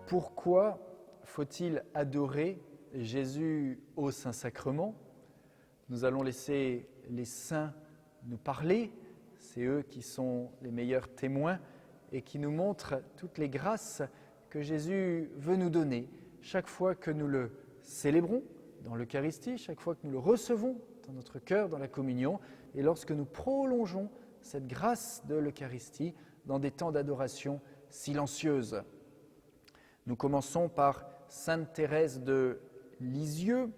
Pourquoi faut-il adorer Jésus au Saint-Sacrement? Nous allons laisser les saints nous parler, c'est eux qui sont les meilleurs témoins et qui nous montrent toutes les grâces que Jésus veut nous donner chaque fois que nous le célébrons dans l'Eucharistie, chaque fois que nous le recevons dans notre cœur, dans la communion, et lorsque nous prolongeons cette grâce de l'Eucharistie dans des temps d'adoration silencieuse. Nous commençons par Sainte Thérèse de Lisieux,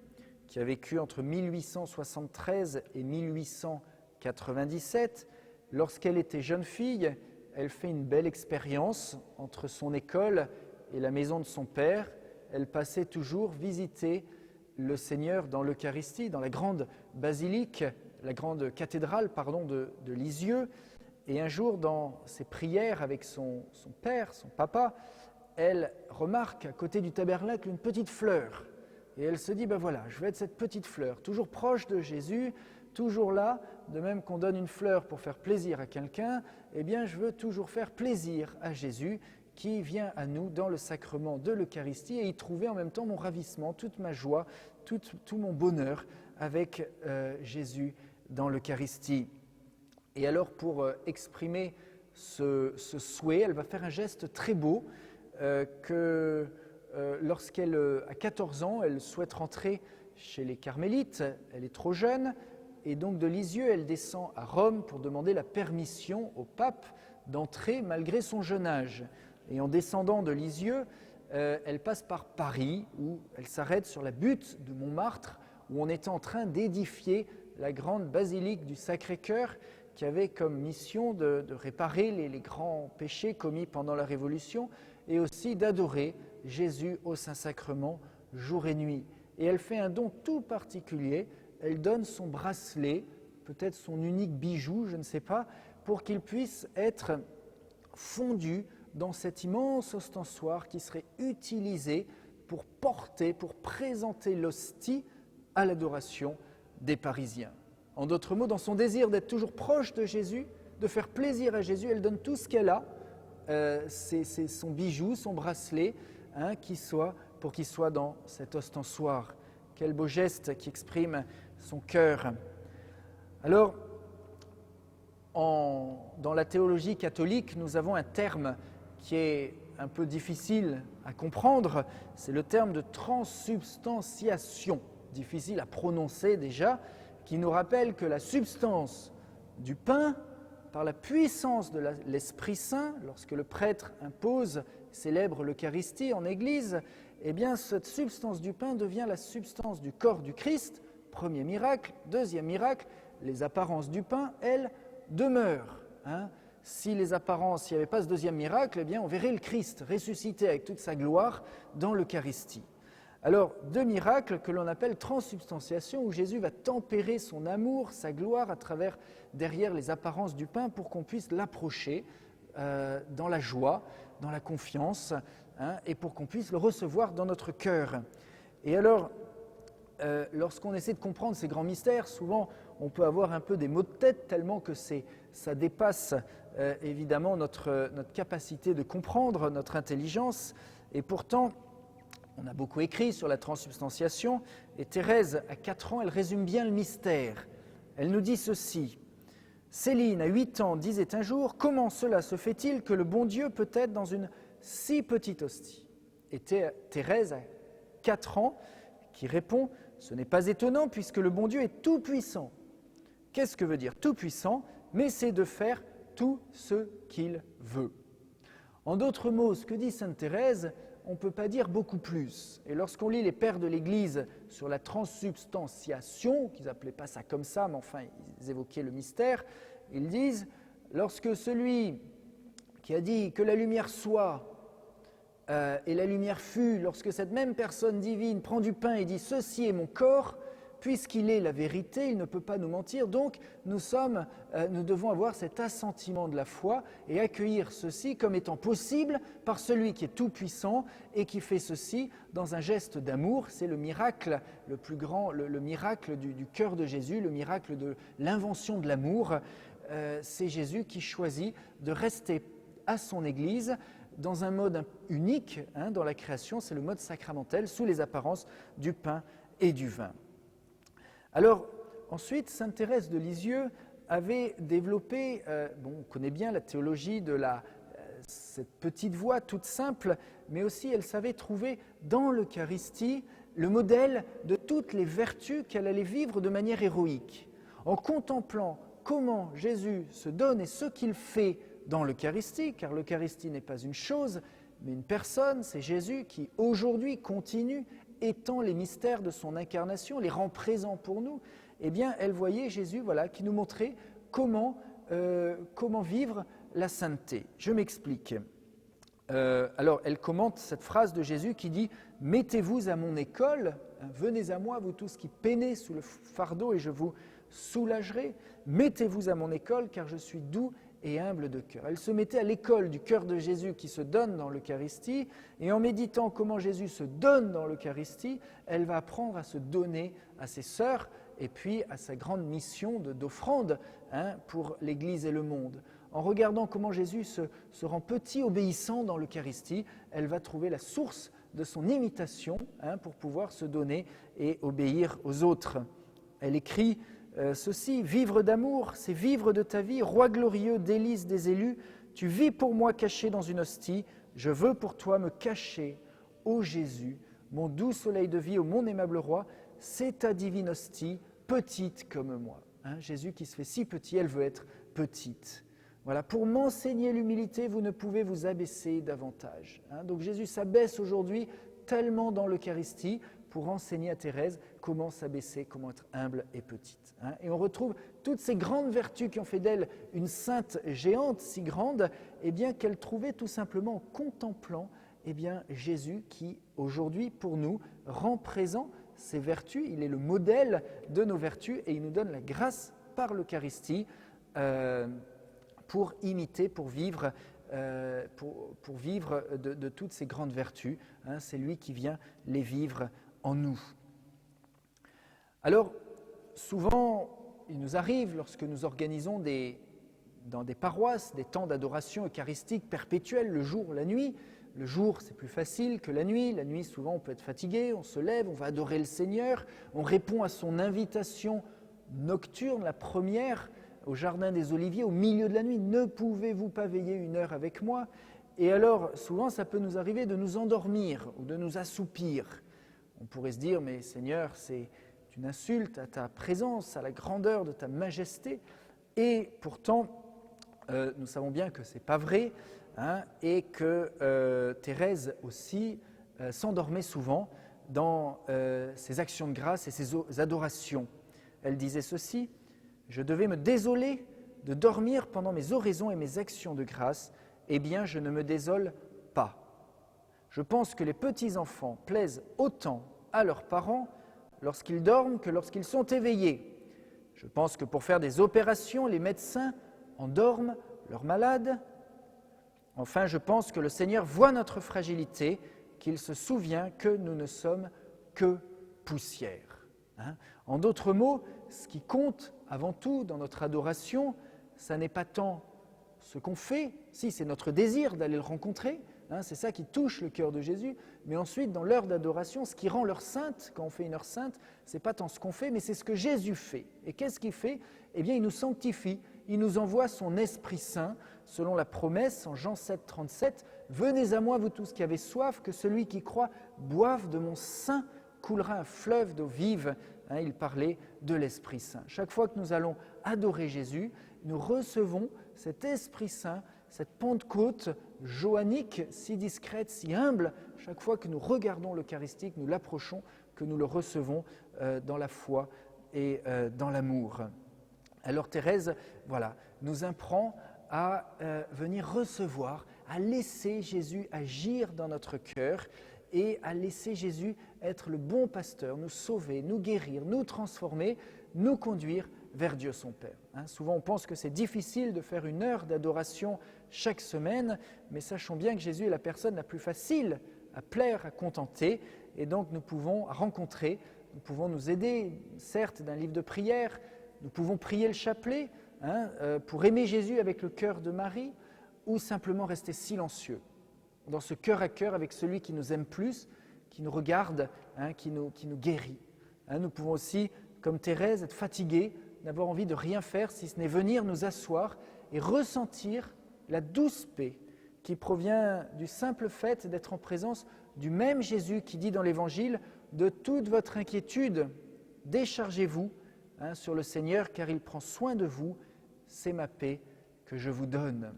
qui a vécu entre 1873 et 1897. Lorsqu'elle était jeune fille, elle fait une belle expérience entre son école et la maison de son père. Elle passait toujours visiter le Seigneur dans l'Eucharistie, dans la grande basilique, la grande cathédrale de Lisieux. Et un jour, dans ses prières avec son père, son papa, elle remarque à côté du tabernacle une petite fleur. Et elle se dit, voilà, je vais être cette petite fleur, toujours proche de Jésus, toujours là, de même qu'on donne une fleur pour faire plaisir à quelqu'un, eh bien je veux toujours faire plaisir à Jésus qui vient à nous dans le sacrement de l'Eucharistie et y trouver en même temps mon ravissement, toute ma joie, tout mon bonheur avec Jésus dans l'Eucharistie. Et alors pour exprimer ce souhait, elle va faire un geste très beau que lorsqu'elle a 14 ans, elle souhaite rentrer chez les Carmélites, elle est trop jeune, et donc de Lisieux, elle descend à Rome pour demander la permission au pape d'entrer malgré son jeune âge. Et en descendant de Lisieux, elle passe par Paris, où elle s'arrête sur la butte de Montmartre, où on était en train d'édifier la grande basilique du Sacré-Cœur, qui avait comme mission de réparer les grands péchés commis pendant la Révolution, et aussi d'adorer Jésus au Saint-Sacrement jour et nuit. Et elle fait un don tout particulier, elle donne son bracelet, peut-être son unique bijou, je ne sais pas, pour qu'il puisse être fondu dans cet immense ostensoir qui serait utilisé pour porter, pour présenter l'hostie à l'adoration des Parisiens. En d'autres mots, dans son désir d'être toujours proche de Jésus, de faire plaisir à Jésus, elle donne tout ce qu'elle a, c'est son bijou, son bracelet, pour qu'il soit dans cet ostensoir. Quel beau geste qui exprime son cœur. Alors, dans la théologie catholique, nous avons un terme qui est un peu difficile à comprendre, c'est le terme de transsubstantiation, difficile à prononcer déjà, qui nous rappelle que la substance du pain, par la puissance de l'Esprit Saint, lorsque le prêtre impose, célèbre l'Eucharistie en Église, eh bien cette substance du pain devient la substance du corps du Christ, premier miracle. Deuxième miracle, les apparences du pain, elles, demeurent. Si les apparences, s'il n'y avait pas ce deuxième miracle, eh bien on verrait le Christ ressuscité avec toute sa gloire dans l'Eucharistie. Alors, deux miracles que l'on appelle transsubstantiation, où Jésus va tempérer son amour, sa gloire derrière les apparences du pain pour qu'on puisse l'approcher dans la joie, dans la confiance, et pour qu'on puisse le recevoir dans notre cœur. Et alors, lorsqu'on essaie de comprendre ces grands mystères, souvent on peut avoir un peu des maux de tête tellement que ça dépasse évidemment notre capacité de comprendre, notre intelligence, et pourtant, on a beaucoup écrit sur la transsubstantiation, et Thérèse, à 4 ans, elle résume bien le mystère. Elle nous dit ceci. Céline, à 8 ans, disait un jour, « Comment cela se fait-il que le bon Dieu peut être dans une si petite hostie ?» Et Thérèse, à 4 ans, qui répond, « Ce n'est pas étonnant puisque le bon Dieu est tout-puissant. » Qu'est-ce que veut dire tout-puissant? Mais c'est de faire tout ce qu'il veut. En d'autres mots, ce que dit sainte Thérèse, on ne peut pas dire beaucoup plus. Et lorsqu'on lit les pères de l'Église sur la transsubstantiation, qu'ils n'appelaient pas ça comme ça, mais enfin ils évoquaient le mystère, ils disent, lorsque celui qui a dit que la lumière soit et la lumière fut, lorsque cette même personne divine prend du pain et dit « Ceci est mon corps », puisqu'il est la vérité, il ne peut pas nous mentir, donc nous devons avoir cet assentiment de la foi et accueillir ceci comme étant possible par celui qui est tout-puissant et qui fait ceci dans un geste d'amour. C'est le miracle le plus grand, le miracle du cœur de Jésus, le miracle de l'invention de l'amour. C'est Jésus qui choisit de rester à son Église dans un mode unique dans la création, c'est le mode sacramentel, sous les apparences du pain et du vin. Alors, ensuite, sainte Thérèse de Lisieux avait développé, on connaît bien la théologie de cette petite voie toute simple, mais aussi elle savait trouver dans l'Eucharistie le modèle de toutes les vertus qu'elle allait vivre de manière héroïque. En contemplant comment Jésus se donne et ce qu'il fait dans l'Eucharistie, car l'Eucharistie n'est pas une chose, mais une personne, c'est Jésus qui aujourd'hui continue, étend les mystères de son incarnation, les rend présents pour nous, eh bien elle voyait Jésus qui nous montrait comment vivre la sainteté. Je m'explique. Alors elle commente cette phrase de Jésus qui dit « Mettez-vous à mon école, venez à moi, vous tous qui peinez sous le fardeau et je vous soulagerai. Mettez-vous à mon école car je suis doux et humble de cœur. » Elle se mettait à l'école du cœur de Jésus qui se donne dans l'Eucharistie et en méditant comment Jésus se donne dans l'Eucharistie, elle va apprendre à se donner à ses sœurs et puis à sa grande mission d'offrande pour l'Église et le monde. En regardant comment Jésus se rend petit, obéissant dans l'Eucharistie, elle va trouver la source de son imitation pour pouvoir se donner et obéir aux autres. Elle écrit ceci, « Vivre d'amour, c'est vivre de ta vie, roi glorieux, délice des élus, tu vis pour moi caché dans une hostie, je veux pour toi me cacher, ô Jésus, mon doux soleil de vie, ô mon aimable roi, c'est ta divine hostie, petite comme moi. » Jésus qui se fait si petit, elle veut être petite. Voilà, pour m'enseigner l'humilité, vous ne pouvez vous abaisser davantage. Donc Jésus s'abaisse aujourd'hui tellement dans l'Eucharistie pour enseigner à Thérèse comment s'abaisser, comment être humble et petite. Et on retrouve toutes ces grandes vertus qui ont fait d'elle une sainte géante si grande, qu'elle trouvait tout simplement en contemplant Jésus qui, aujourd'hui, pour nous, rend présent ses vertus. Il est le modèle de nos vertus et il nous donne la grâce par l'Eucharistie pour imiter, pour vivre de toutes ces grandes vertus. C'est lui qui vient les vivre en nous. Alors, souvent, il nous arrive, lorsque nous organisons dans des paroisses, des temps d'adoration eucharistique perpétuelle, le jour, la nuit. Le jour, c'est plus facile que la nuit. La nuit, souvent, on peut être fatigué, on se lève, on va adorer le Seigneur, on répond à son invitation nocturne, la première, au Jardin des Oliviers, au milieu de la nuit. « Ne pouvez-vous pas veiller une heure avec moi ?» Et alors, souvent, ça peut nous arriver de nous endormir ou de nous assoupir. On pourrait se dire « Mais Seigneur, c'est une insulte à ta présence, à la grandeur de ta majesté. » Et pourtant, nous savons bien que ce n'est pas vrai et que Thérèse aussi s'endormait souvent dans ses actions de grâce et ses adorations. Elle disait ceci, « Je devais me désoler de dormir pendant mes oraisons et mes actions de grâce, eh bien je ne me désole pas. Je pense que les petits-enfants plaisent autant à leurs parents lorsqu'ils dorment que lorsqu'ils sont éveillés. Je pense que pour faire des opérations, les médecins endorment leurs malades. Enfin, je pense que le Seigneur voit notre fragilité, qu'il se souvient que nous ne sommes que poussière. » En d'autres mots, ce qui compte avant tout dans notre adoration, ça n'est pas tant ce qu'on fait, si c'est notre désir d'aller le rencontrer, c'est ça qui touche le cœur de Jésus, mais ensuite dans l'heure d'adoration, ce qui rend l'heure sainte, quand on fait une heure sainte, c'est pas tant ce qu'on fait, mais c'est ce que Jésus fait. Et qu'est-ce qu'il fait ? Eh bien, il nous sanctifie, il nous envoie son Esprit Saint, selon la promesse en Jean 7, 37, « Venez à moi, vous tous qui avez soif, que celui qui croit boive de mon sein, coulera un fleuve d'eau vive. » Il parlait de l'Esprit Saint. Chaque fois que nous allons adorer Jésus, nous recevons cet Esprit Saint, cette Pentecôte joannique, si discrète, si humble. Chaque fois que nous regardons l'Eucharistie, que nous l'approchons, que nous le recevons dans la foi et dans l'amour. Alors Thérèse, nous apprend à venir recevoir, à laisser Jésus agir dans notre cœur et à laisser Jésus être le bon pasteur, nous sauver, nous guérir, nous transformer, nous conduire vers Dieu son Père. Souvent on pense que c'est difficile de faire une heure d'adoration chaque semaine, mais sachons bien que Jésus est la personne la plus facile à plaire, à contenter, et donc nous pouvons rencontrer, nous pouvons nous aider, certes, d'un livre de prière, nous pouvons prier le chapelet pour aimer Jésus avec le cœur de Marie, ou simplement rester silencieux dans ce cœur à cœur avec celui qui nous aime plus, qui nous regarde, qui nous guérit. Nous pouvons aussi, comme Thérèse, être fatigués, n'avoir envie de rien faire, si ce n'est venir nous asseoir et ressentir la douce paix qui provient du simple fait d'être en présence du même Jésus qui dit dans l'Évangile « De toute votre inquiétude, déchargez-vous sur le Seigneur, car il prend soin de vous, c'est ma paix que je vous donne. »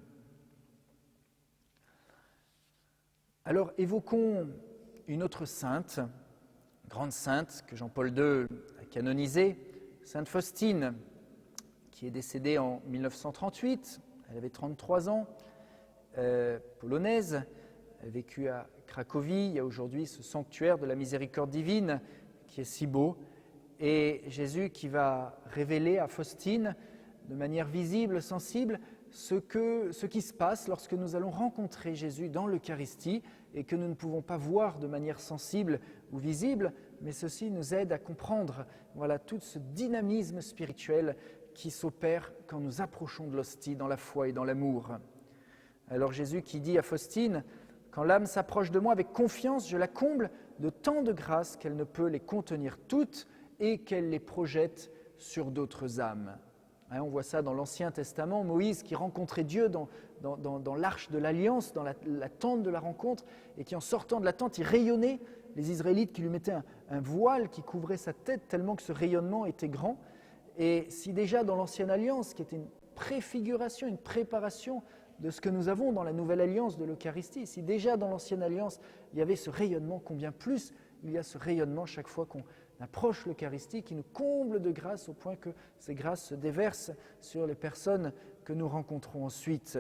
Alors évoquons une autre sainte, grande sainte, que Jean-Paul II a canonisée, Sainte Faustine, qui est décédée en 1938, elle avait 33 ans, polonaise, elle a vécu à Cracovie, il y a aujourd'hui ce sanctuaire de la miséricorde divine qui est si beau, et Jésus qui va révéler à Faustine, de manière visible, sensible, ce qui se passe lorsque nous allons rencontrer Jésus dans l'Eucharistie et que nous ne pouvons pas voir de manière sensible ou visible, mais ceci nous aide à comprendre tout ce dynamisme spirituel qui s'opère quand nous approchons de l'hostie dans la foi et dans l'amour. Alors Jésus qui dit à Faustine « Quand l'âme s'approche de moi avec confiance, je la comble de tant de grâces qu'elle ne peut les contenir toutes et qu'elle les projette sur d'autres âmes. » On voit ça dans l'Ancien Testament, Moïse qui rencontrait Dieu dans l'arche de l'Alliance, dans la tente de la rencontre, et qui en sortant de la tente, il rayonnait, les Israélites qui lui mettaient un voile qui couvrait sa tête tellement que ce rayonnement était grand. Et si déjà dans l'Ancienne Alliance, qui était une préfiguration, une préparation de ce que nous avons dans la Nouvelle Alliance de l'Eucharistie, si déjà dans l'Ancienne Alliance, il y avait ce rayonnement, combien plus il y a ce rayonnement chaque fois qu'on approche l'Eucharistie, qui nous comble de grâce au point que ces grâces se déversent sur les personnes que nous rencontrons ensuite.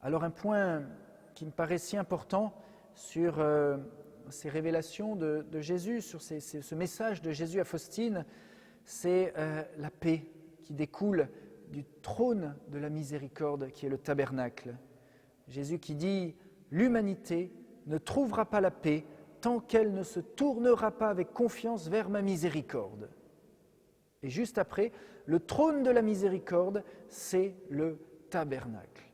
Alors un point qui me paraît si important sur ces révélations de Jésus, sur ce message de Jésus à Faustine, c'est la paix qui découle du trône de la miséricorde qui est le tabernacle. Jésus qui dit « L'humanité ne trouvera pas la paix tant qu'elle ne se tournera pas avec confiance vers ma miséricorde. » Et juste après, le trône de la miséricorde, c'est le tabernacle.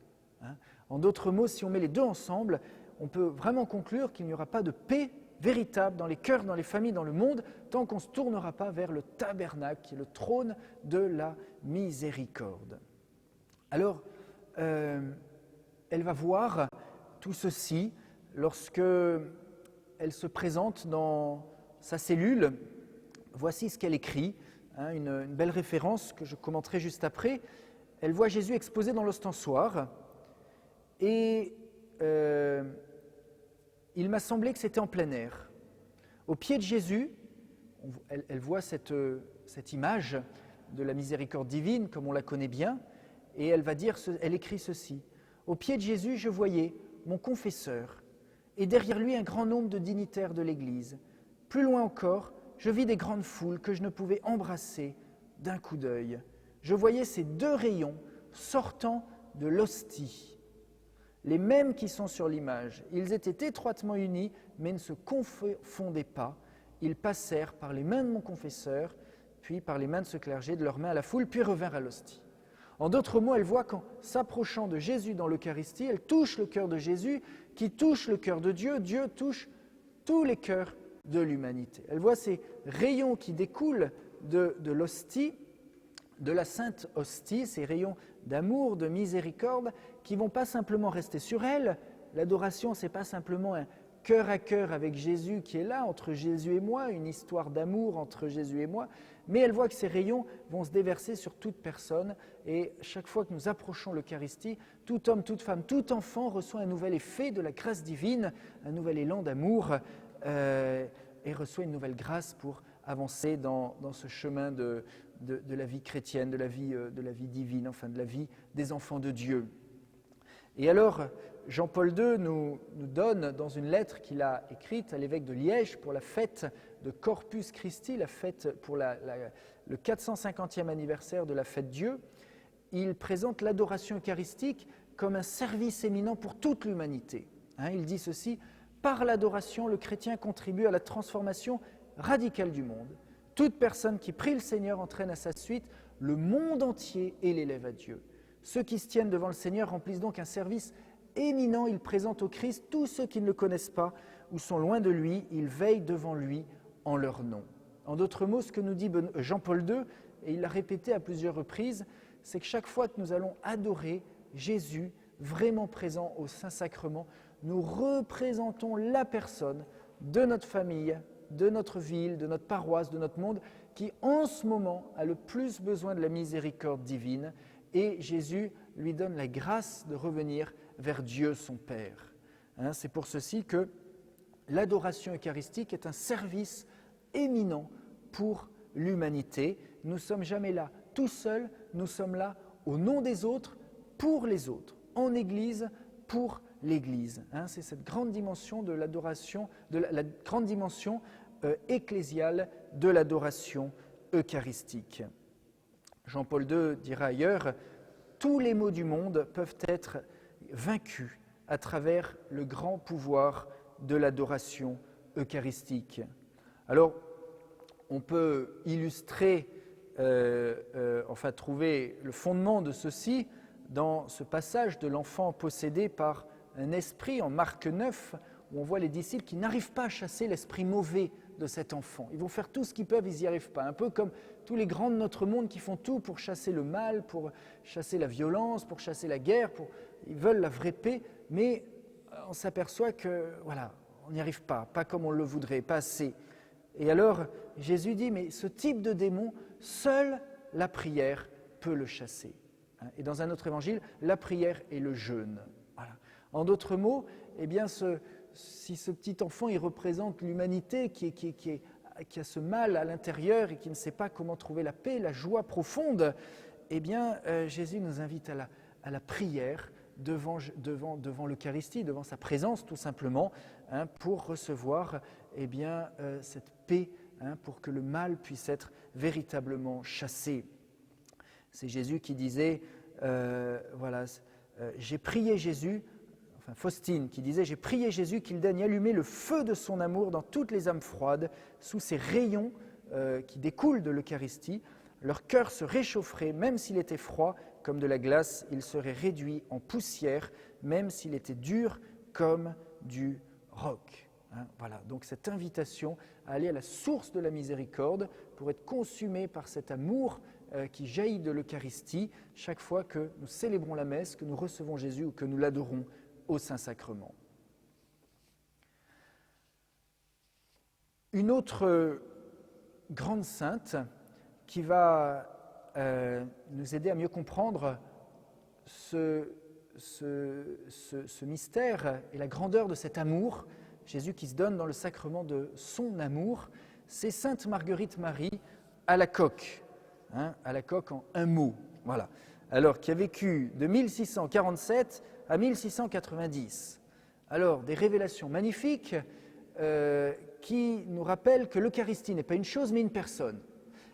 En d'autres mots, si on met les deux ensemble, on peut vraiment conclure qu'il n'y aura pas de paix véritable dans les cœurs, dans les familles, dans le monde, tant qu'on ne se tournera pas vers le tabernacle, qui est le trône de la miséricorde. Alors, elle va voir tout ceci lorsque elle se présente dans sa cellule. Voici ce qu'elle écrit, une belle référence que je commenterai juste après. Elle voit Jésus exposé dans l'ostensoir et il m'a semblé que c'était en plein air. Au pied de Jésus, elle voit cette image de la miséricorde divine, comme on la connaît bien, et elle écrit ceci. « Au pied de Jésus, je voyais mon confesseur, et derrière lui un grand nombre de dignitaires de l'Église. Plus loin encore, je vis des grandes foules que je ne pouvais embrasser d'un coup d'œil. Je voyais ces deux rayons sortant de l'hostie. Les mêmes qui sont sur l'image, ils étaient étroitement unis, mais ne se confondaient pas. Ils passèrent par les mains de mon confesseur, puis par les mains de ce clergé, de leurs mains à la foule, puis revinrent à l'hostie. » En d'autres mots, elle voit qu'en s'approchant de Jésus dans l'Eucharistie, elle touche le cœur de Jésus, qui touche le cœur de Dieu. Dieu touche tous les cœurs de l'humanité. Elle voit ces rayons qui découlent de l'hostie, de la sainte hostie, ces rayons d'amour, de miséricorde, qui ne vont pas simplement rester sur elle. L'adoration, ce n'est pas simplement un cœur à cœur avec Jésus qui est là, entre Jésus et moi, une histoire d'amour entre Jésus et moi, mais elle voit que ces rayons vont se déverser sur toute personne, et chaque fois que nous approchons l'Eucharistie, tout homme, toute femme, tout enfant reçoit un nouvel effet de la grâce divine, un nouvel élan d'amour, et reçoit une nouvelle grâce pour avancer dans ce chemin de la vie chrétienne, de la vie divine, enfin de la vie des enfants de Dieu. Et alors, Jean-Paul II nous donne dans une lettre qu'il a écrite à l'évêque de Liège pour la fête de Corpus Christi, la fête pour le 450e anniversaire de la fête Dieu, il présente l'adoration eucharistique comme un service éminent pour toute l'humanité. Il dit ceci, « Par l'adoration, le chrétien contribue à la transformation radicale du monde. Toute personne qui prie le Seigneur entraîne à sa suite le monde entier et l'élève à Dieu. Ceux qui se tiennent devant le Seigneur remplissent donc un service éminent, il présente au Christ tous ceux qui ne le connaissent pas ou sont loin de lui, il veille devant lui en leur nom. En d'autres mots, ce que nous dit Jean-Paul II, et il l'a répété à plusieurs reprises, c'est que chaque fois que nous allons adorer Jésus, vraiment présent au Saint-Sacrement, nous représentons la personne de notre famille, de notre ville, de notre paroisse, de notre monde, qui en ce moment a le plus besoin de la miséricorde divine, et Jésus lui donne la grâce de revenir vers Dieu son Père. C'est pour ceci que l'adoration eucharistique est un service éminent pour l'humanité. Nous ne sommes jamais là tout seuls, nous sommes là au nom des autres, pour les autres, en Église, pour l'Église. C'est cette grande dimension de l'adoration, la grande dimension ecclésiale de l'adoration eucharistique. Jean-Paul II dira ailleurs, tous les maux du monde peuvent être vaincus à travers le grand pouvoir de l'adoration eucharistique. Alors, on peut illustrer, trouver le fondement de ceci dans ce passage de l'enfant possédé par un esprit en Marc 9, où on voit les disciples qui n'arrivent pas à chasser l'esprit mauvais de cet enfant. Ils vont faire tout ce qu'ils peuvent, ils n'y arrivent pas. Un peu comme tous les grands de notre monde qui font tout pour chasser le mal, pour chasser la violence, pour chasser la guerre, ils veulent la vraie paix, mais on s'aperçoit que, on n'y arrive pas comme on le voudrait, pas assez. Et alors, Jésus dit, mais ce type de démon, seule la prière peut le chasser. Et dans un autre évangile, la prière et le jeûne. Voilà. En d'autres mots, si ce petit enfant, il représente l'humanité qui a ce mal à l'intérieur et qui ne sait pas comment trouver la paix, la joie profonde, Jésus nous invite à la prière devant l'Eucharistie, devant sa présence tout simplement, pour recevoir cette paix, pour que le mal puisse être véritablement chassé. C'est Jésus qui disait, j'ai prié Jésus, Faustine qui disait « J'ai prié Jésus qu'il daigne allumer le feu de son amour dans toutes les âmes froides, sous ces rayons qui découlent de l'Eucharistie. Leur cœur se réchaufferait, même s'il était froid comme de la glace, il serait réduit en poussière, même s'il était dur comme du roc. » Donc cette invitation à aller à la source de la miséricorde pour être consumé par cet amour qui jaillit de l'Eucharistie chaque fois que nous célébrons la messe, que nous recevons Jésus ou que nous l'adorons au Saint-Sacrement. Une autre grande sainte qui va nous aider à mieux comprendre ce mystère et la grandeur de cet amour, Jésus qui se donne dans le sacrement de son amour, c'est Sainte Marguerite Marie Alacoque, Alacoque en un mot, voilà. Alors, qui a vécu de 1647 à 1690. Alors, des révélations magnifiques qui nous rappellent que l'Eucharistie n'est pas une chose, mais une personne.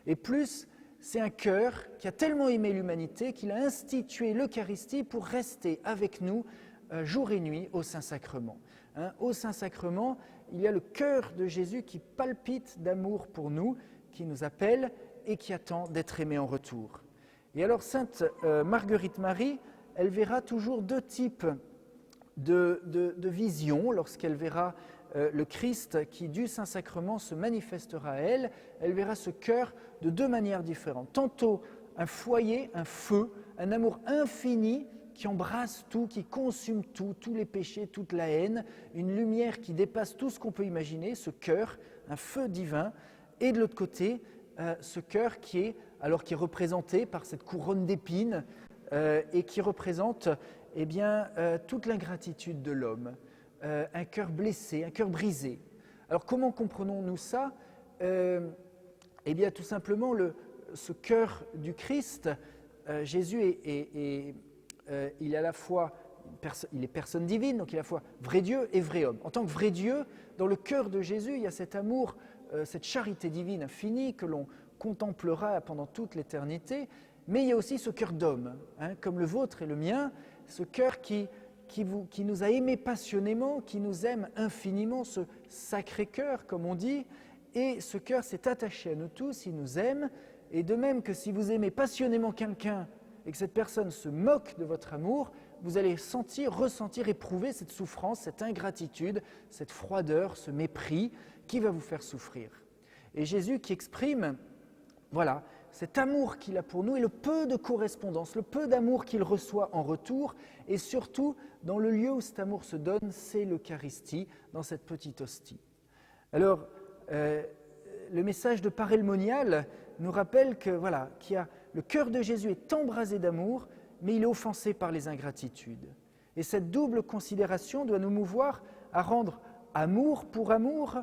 Et plus, c'est un cœur qui a tellement aimé l'humanité qu'il a institué l'Eucharistie pour rester avec nous jour et nuit au Saint-Sacrement. Au Saint-Sacrement, il y a le cœur de Jésus qui palpite d'amour pour nous, qui nous appelle et qui attend d'être aimé en retour. Et alors, Sainte Marguerite Marie, elle verra toujours deux types de visions lorsqu'elle verra le Christ qui, du Saint-Sacrement, se manifestera à elle. Elle verra ce cœur de deux manières différentes. Tantôt un foyer, un feu, un amour infini qui embrasse tout, qui consume tout, tous les péchés, toute la haine, une lumière qui dépasse tout ce qu'on peut imaginer, ce cœur, un feu divin. Et de l'autre côté, ce cœur qui est représenté par cette couronne d'épines et qui représente toute l'ingratitude de l'homme, un cœur blessé, un cœur brisé. Alors comment comprenons-nous ça ? Tout simplement, ce cœur du Christ, Jésus il est à la fois il est personne divine, donc il est à la fois vrai Dieu et vrai homme. En tant que vrai Dieu, dans le cœur de Jésus, il y a cet amour, cette charité divine infinie que l'on contemplera pendant toute l'éternité, mais il y a aussi ce cœur d'homme, comme le vôtre et le mien, ce cœur qui nous a aimés passionnément, qui nous aime infiniment, ce sacré cœur, comme on dit, et ce cœur s'est attaché à nous tous, il nous aime, et de même que si vous aimez passionnément quelqu'un et que cette personne se moque de votre amour, vous allez ressentir, éprouver cette souffrance, cette ingratitude, cette froideur, ce mépris qui va vous faire souffrir. Et Jésus qui exprime, voilà, cet amour qu'il a pour nous et le peu de correspondance, le peu d'amour qu'il reçoit en retour, et surtout, dans le lieu où cet amour se donne, c'est l'Eucharistie, dans cette petite hostie. Alors, le message de Parelmonial nous rappelle que, voilà, le cœur de Jésus est embrasé d'amour, mais il est offensé par les ingratitudes. Et cette double considération doit nous mouvoir à rendre amour pour amour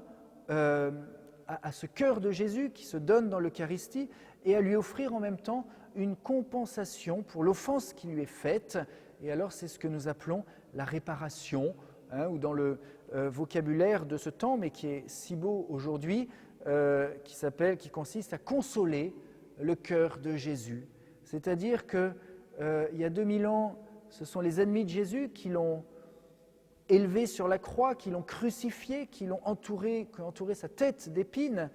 à ce cœur de Jésus qui se donne dans l'Eucharistie et à lui offrir en même temps une compensation pour l'offense qui lui est faite. Et alors c'est ce que nous appelons la réparation, ou dans le vocabulaire de ce temps, mais qui est si beau aujourd'hui, qui consiste à consoler le cœur de Jésus. C'est-à-dire qu'il y a 2000 ans, ce sont les ennemis de Jésus qui l'ont élevé sur la croix, qui l'ont crucifié, qui ont entouré sa tête d'épines.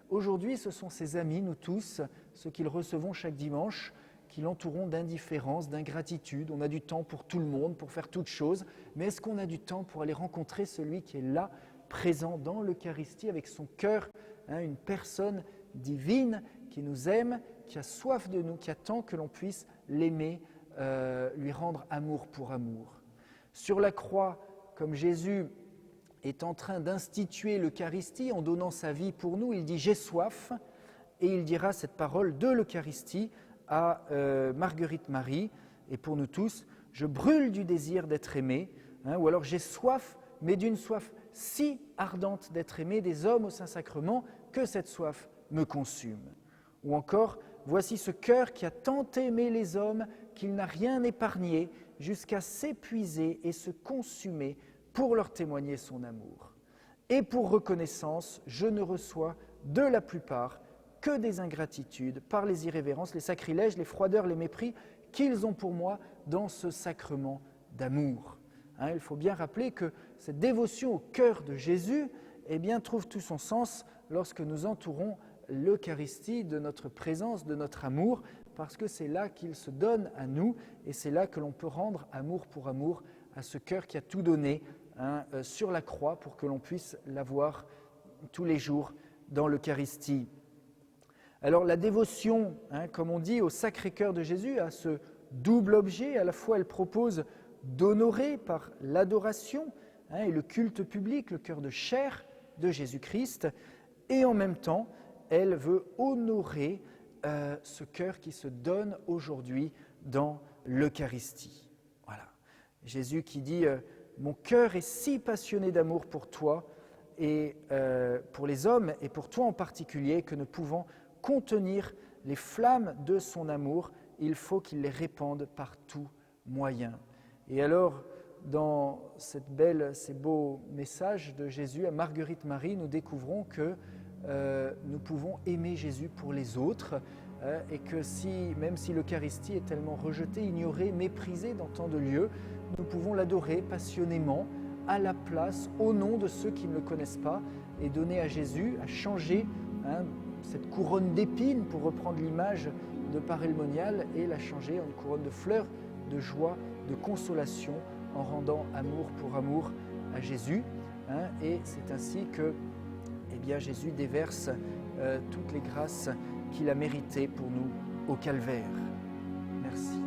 Aujourd'hui, ce sont ses amis, nous tous, ceux qu'ils recevons chaque dimanche, qui l'entoureront d'indifférence, d'ingratitude. On a du temps pour tout le monde, pour faire toutes choses, mais est-ce qu'on a du temps pour aller rencontrer celui qui est là, présent dans l'Eucharistie, avec son cœur, une personne divine qui nous aime, qui a soif de nous, qui attend que l'on puisse l'aimer, lui rendre amour pour amour. Sur la croix, comme Jésus est en train d'instituer l'Eucharistie en donnant sa vie pour nous, il dit « j'ai soif » et il dira cette parole de l'Eucharistie à Marguerite Marie et pour nous tous « je brûle du désir d'être aimé » ou alors « j'ai soif, mais d'une soif si ardente d'être aimé des hommes au Saint-Sacrement que cette soif me consume » ou encore « voici ce cœur qui a tant aimé les hommes qu'il n'a rien épargné jusqu'à s'épuiser et se consumer pour leur témoigner son amour. Et pour reconnaissance, je ne reçois de la plupart que des ingratitudes par les irrévérences, les sacrilèges, les froideurs, les mépris qu'ils ont pour moi dans ce sacrement d'amour. » Il faut bien rappeler que cette dévotion au cœur de Jésus trouve tout son sens lorsque nous entourons l'Eucharistie de notre présence, de notre amour, parce que c'est là qu'il se donne à nous et c'est là que l'on peut rendre amour pour amour à ce cœur qui a tout donné sur la croix pour que l'on puisse l'avoir tous les jours dans l'Eucharistie. Alors la dévotion, comme on dit, au Sacré-Cœur de Jésus a ce double objet. À la fois elle propose d'honorer par l'adoration et le culte public, le cœur de chair de Jésus-Christ, et en même temps elle veut honorer ce cœur qui se donne aujourd'hui dans l'Eucharistie. Voilà. Jésus qui dit « Mon cœur est si passionné d'amour pour toi et pour les hommes et pour toi en particulier que ne pouvant contenir les flammes de son amour, il faut qu'il les répande par tout moyen. » Et alors, dans ces beaux messages de Jésus à Marguerite Marie, nous découvrons que nous pouvons aimer Jésus pour les autres et que même si l'Eucharistie est tellement rejetée, ignorée, méprisée dans tant de lieux, nous pouvons l'adorer passionnément à la place, au nom de ceux qui ne le connaissent pas et donner à Jésus, à changer cette couronne d'épines, pour reprendre l'image de Parelmonial, et la changer en une couronne de fleurs, de joie, de consolation, en rendant amour pour amour à Jésus. Et c'est ainsi que Jésus déverse toutes les grâces qu'il a méritées pour nous au calvaire. Merci.